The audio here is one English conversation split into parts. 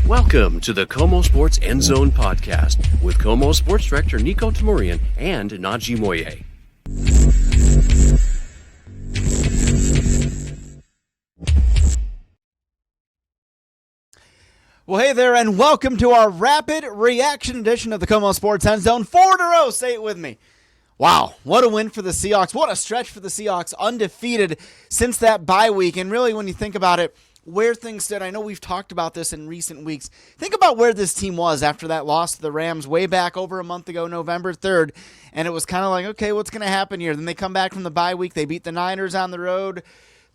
Welcome to the KOMO Sports End Zone podcast with KOMO Sports Director Nico Tamurian and Najee Moye. Well, hey there, and welcome to our rapid reaction edition of the KOMO Sports End Zone. 4 in a row, say it with me. Wow, what a win for the Seahawks. What a stretch for the Seahawks, undefeated since that bye week. And really, when you think about it, where things stood, I know we've talked about this in recent weeks. Think about where this team was after that loss to the Rams way back over a month ago, November 3rd. And it was kind of like, okay, what's going to happen here? Then they come back from the bye week. They beat the Niners on the road,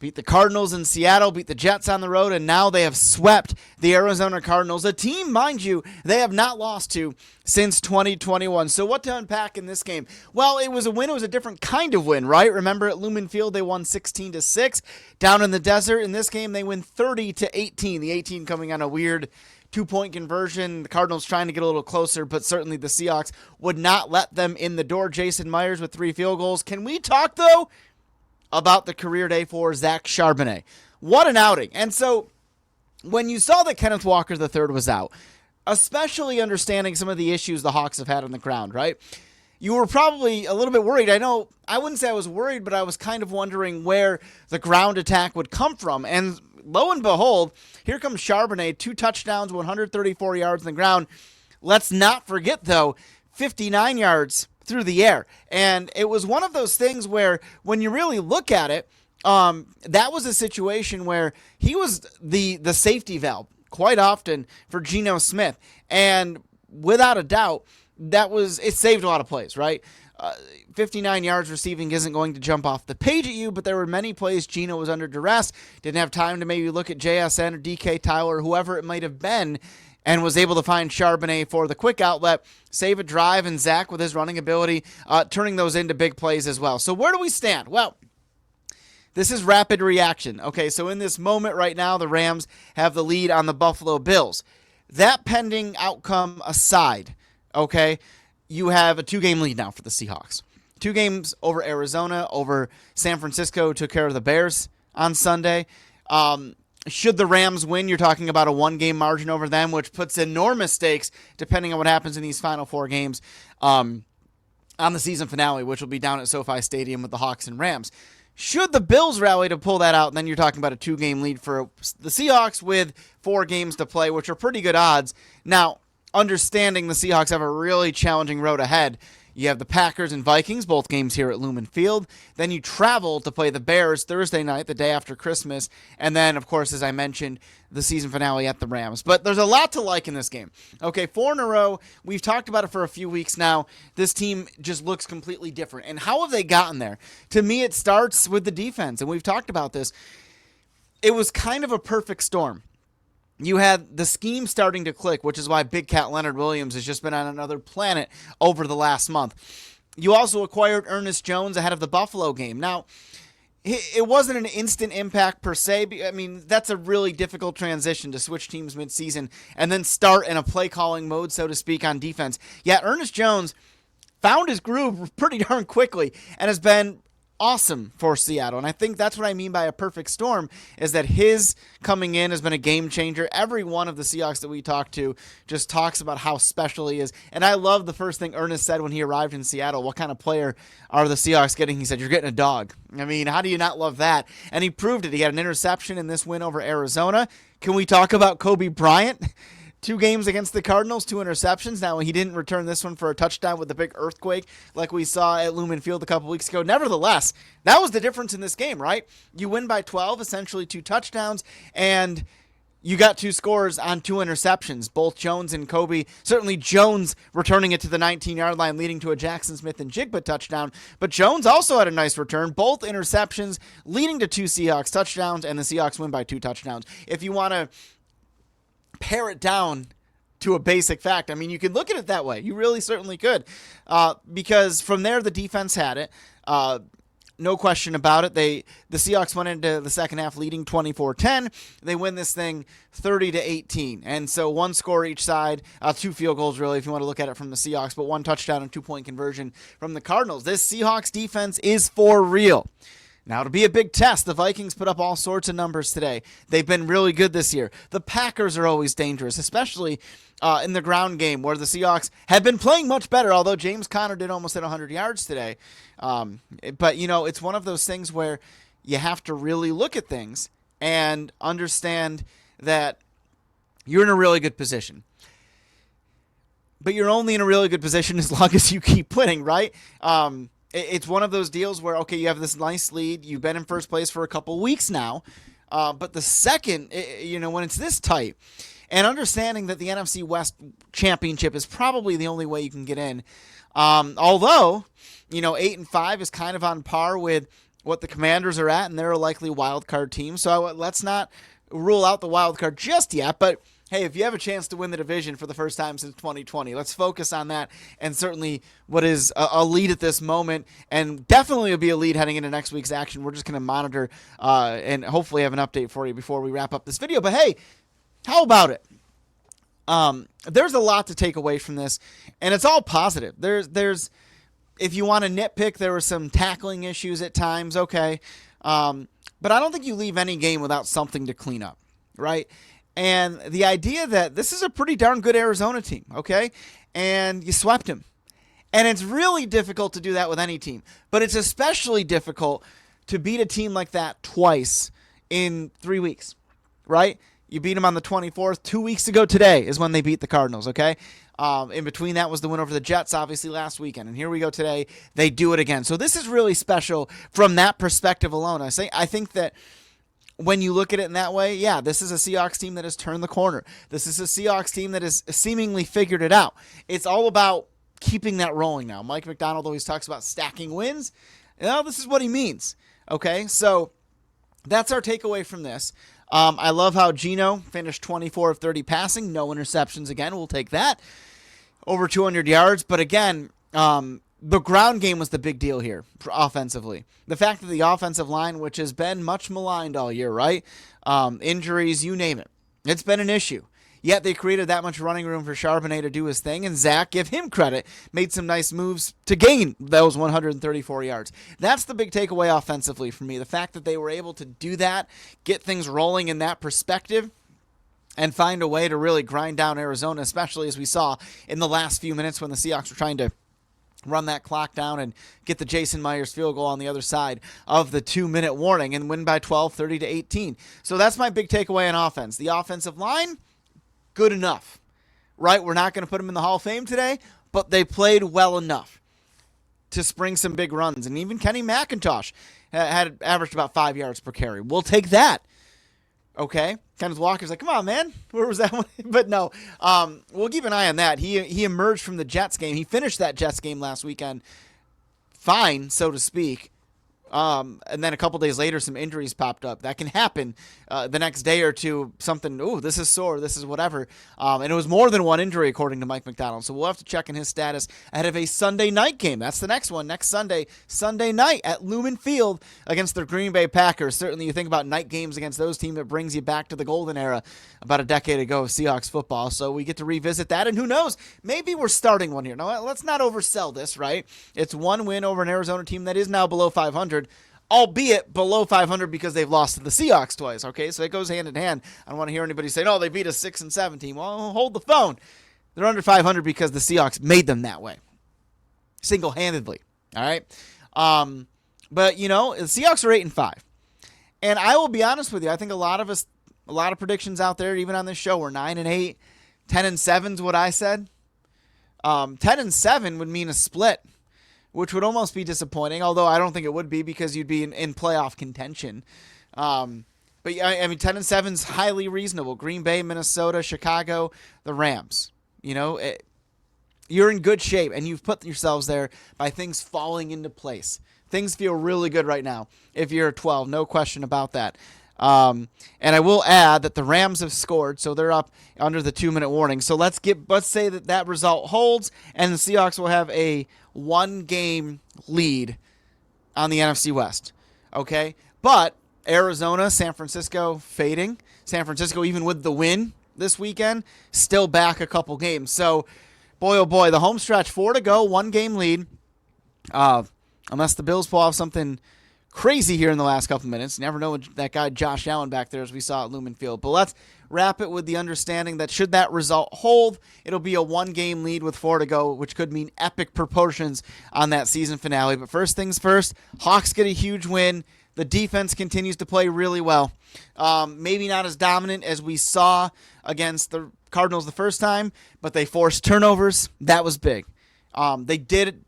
beat the Cardinals in Seattle, beat the Jets on the road, and now they have swept the Arizona Cardinals, a team, mind you, they have not lost to since 2021. So what to unpack in this game? Well, it was a win. It was a different kind of win, right? Remember at Lumen Field, they won 16-6. Down in the desert, in this game, they win 30-18. The 18 coming on a weird two-point conversion. The Cardinals trying to get a little closer, but certainly the Seahawks would not let them in the door. Jason Myers with 3 field goals. Can we talk, though, about the career day for Zach Charbonnet? What an outing. And so when you saw that Kenneth Walker III was out, especially understanding some of the issues the Hawks have had on the ground, right? You were probably a little bit worried. I know, I wouldn't say I was worried, but I was kind of wondering where the ground attack would come from. And lo and behold, here comes Charbonnet, 2 touchdowns, 134 yards on the ground. Let's not forget, though, 59 yards through the air. And it was one of those things where when you really look at it, that was a situation where he was the safety valve quite often for Geno Smith. And without a doubt, it saved a lot of plays, right? 59 yards receiving isn't going to jump off the page at you, but there were many plays Geno was under duress, didn't have time to maybe look at JSN or DK Tyler, whoever it might have been, and was able to find Charbonnet for the quick outlet, save a drive, and Zach with his running ability, turning those into big plays as well. So where do we stand? Well, this is rapid reaction. Okay, so in this moment right now, the Rams have the lead on the Buffalo Bills. That pending outcome aside, okay, you have a 2-game lead now for the Seahawks. 2 games over Arizona, over San Francisco, took care of the Bears on Sunday. Should the Rams win, you're talking about a 1-game margin over them, which puts enormous stakes, depending on what happens in these final 4 games, on the season finale, which will be down at SoFi Stadium with the Hawks and Rams. Should the Bills rally to pull that out, then you're talking about a 2-game lead for the Seahawks with 4 games to play, which are pretty good odds. Now, understanding the Seahawks have a really challenging road ahead. You have the Packers and Vikings, both games here at Lumen Field. Then you travel to play the Bears Thursday night, the day after Christmas. And then, of course, as I mentioned, the season finale at the Rams. But there's a lot to like in this game. Okay, 4 in a row. We've talked about it for a few weeks now. This team just looks completely different. And how have they gotten there? To me, it starts with the defense. And we've talked about this. It was kind of a perfect storm. You had the scheme starting to click, which is why Big Cat Leonard Williams has just been on another planet over the last month. You also acquired Ernest Jones ahead of the Buffalo game. Now, it wasn't an instant impact per se. I mean, that's a really difficult transition to switch teams midseason and then start in a play-calling mode, so to speak, on defense. Yet Ernest Jones found his groove pretty darn quickly and has been awesome for Seattle. And I think that's what I mean by a perfect storm, is that his coming in has been a game changer. Every one of the Seahawks that we talk to just talks about how special he is. And I love the first thing Ernest said when he arrived in Seattle. What kind of player are the Seahawks getting? He said, "You're getting a dog." I mean, how do you not love that? And he proved it. He had an interception in this win over Arizona. Can we talk about Kobe Bryant? 2 games against the Cardinals, 2 interceptions. Now, he didn't return this one for a touchdown with the big earthquake like we saw at Lumen Field a couple weeks ago. Nevertheless, that was the difference in this game, right? You win by 12, essentially 2 touchdowns, and you got 2 scores on 2 interceptions, both Jones and Kobe. Certainly Jones returning it to the 19-yard line, leading to a Jackson Smith and Jigba touchdown. But Jones also had a nice return, both interceptions, leading to 2 Seahawks touchdowns, and the Seahawks win by 2 touchdowns. If you want to pare it down to a basic fact, I mean, you could look at it that way. You really certainly could, because from there the defense had it. No question about it. The Seahawks went into the second half leading 24-10. They win this thing 30-18. And so 1 score each side, 2 field goals really if you want to look at it from the Seahawks, but 1 touchdown and 2-point conversion from the Cardinals. This Seahawks defense is for real. Now, it'll be a big test. The Vikings put up all sorts of numbers today. They've been really good this year. The Packers are always dangerous, especially in the ground game where the Seahawks have been playing much better, although James Conner did almost hit 100 yards today. But, it's one of those things where you have to really look at things and understand that you're in a really good position. But you're only in a really good position as long as you keep winning, right? It's one of those deals where, okay, you have this nice lead. You've been in first place for a couple weeks now. But the second, when it's this tight, and understanding that the NFC West championship is probably the only way you can get in. Although, 8-5 is kind of on par with what the Commanders are at, and they're a likely wild card team. So let's not rule out the wild card just yet. But hey, if you have a chance to win the division for the first time since 2020, let's focus on that. And certainly what is a lead at this moment, and definitely will be a lead heading into next week's action. We're just going to monitor and hopefully have an update for you before we wrap up this video. But hey, how about it? There's a lot to take away from this, and it's all positive. There's if you want to nitpick, there were some tackling issues at times, okay. But I don't think you leave any game without something to clean up, right? And the idea that this is a pretty darn good Arizona team, okay? And you swept them. And it's really difficult to do that with any team. But it's especially difficult to beat a team like that twice in 3 weeks, right? You beat them on the 24th. 2 weeks ago today is when they beat the Cardinals, okay? In between that was the win over the Jets, obviously, last weekend. And here we go today. They do it again. So this is really special from that perspective alone. I think that when you look at it in that way, yeah, this is a Seahawks team that has turned the corner. This is a Seahawks team that has seemingly figured it out. It's all about keeping that rolling now. Mike Macdonald always talks about stacking wins. This is what he means. Okay, so that's our takeaway from this. I love how Geno finished 24 of 30 passing. No interceptions again. We'll take that. Over 200 yards. But again, the ground game was the big deal here offensively. The fact that the offensive line, which has been much maligned all year, right? Injuries, you name it. It's been an issue. Yet they created that much running room for Charbonnet to do his thing, and Zach, give him credit, made some nice moves to gain those 134 yards. That's the big takeaway offensively for me. The fact that they were able to do that, get things rolling in that perspective, and find a way to really grind down Arizona, especially as we saw in the last few minutes when the Seahawks were trying to run that clock down and get the Jason Myers field goal on the other side of the 2-minute warning and win by 12, 30-18. So that's my big takeaway on offense. The offensive line, good enough, right? We're not going to put them in the Hall of Fame today, but they played well enough to spring some big runs. And even Kenny McIntosh had averaged about 5 yards per carry. We'll take that. Okay, Kenneth Walker's like, come on, man. Where was that one? But no, we'll keep an eye on that. He emerged from the Jets game. He finished that Jets game last weekend fine, so to speak. And then a couple days later, some injuries popped up. That can happen the next day or two. Something, this is sore, this is whatever. And it was more than one injury, according to Mike Macdonald. So we'll have to check in his status ahead of a Sunday night game. That's the next one, next Sunday night at Lumen Field against the Green Bay Packers. Certainly you think about night games against those teams, it brings you back to the golden era about a decade ago of Seahawks football. So we get to revisit that, and who knows, maybe we're starting one here. Now, let's not oversell this, right? It's one win over an Arizona team that is now below 500. Albeit below 500 because they've lost to the Seahawks twice, okay? So it goes hand in hand. I don't want to hear anybody say, they beat a 6-7 team. Well, hold the phone. They're under 500 because the Seahawks made them that way. Single-handedly, all right? But, the Seahawks are 8-5. And I will be honest with you, I think a lot of predictions out there, even on this show, were 9-8. 10-7 is what I said. 10-7 would mean a split, which would almost be disappointing, although I don't think it would be because you'd be in playoff contention. But 10-7 is highly reasonable. Green Bay, Minnesota, Chicago, the Rams. You're in good shape, and you've put yourselves there by things falling into place. Things feel really good right now if you're 12, no question about that. And I will add that the Rams have scored, so they're up under the 2-minute warning. So let's say that result holds, and the Seahawks will have a 1-game lead on the NFC West. Okay, but Arizona, San Francisco fading. San Francisco, even with the win this weekend, still back a couple games. So, boy, oh boy, the home stretch, 4 to go, 1-game lead. Unless the Bills pull off something crazy here in the last couple minutes. Never know that guy Josh Allen back there as we saw at Lumen Field. But let's wrap it with the understanding that should that result hold, it'll be a 1-game lead with 4 to go, which could mean epic proportions on that season finale. But first things first, Hawks get a huge win. The defense continues to play really well. Maybe not as dominant as we saw against the Cardinals the first time, but they forced turnovers. That was big. They did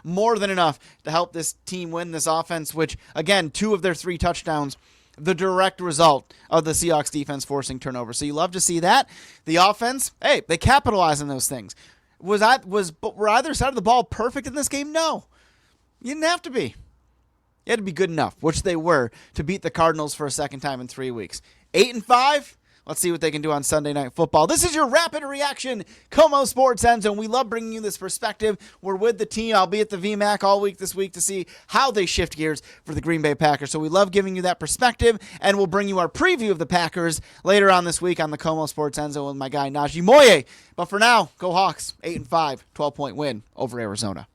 more than enough to help this team win this offense, which, again, 2 of their 3 touchdowns, the direct result of the Seahawks defense forcing turnovers. So you love to see that. The offense, hey, they capitalize on those things. Were either side of the ball perfect in this game? No. You didn't have to be. You had to be good enough, which they were, to beat the Cardinals for a second time in 3 weeks. 8-5. Let's see what they can do on Sunday Night Football. This is your rapid reaction, KOMO Sports End Zone. We love bringing you this perspective. We're with the team. I'll be at the VMAC all week this week to see how they shift gears for the Green Bay Packers. So we love giving you that perspective, and we'll bring you our preview of the Packers later on this week on the KOMO Sports End Zone with my guy Najee Moye. But for now, go Hawks. 8-5, 12-point win over Arizona.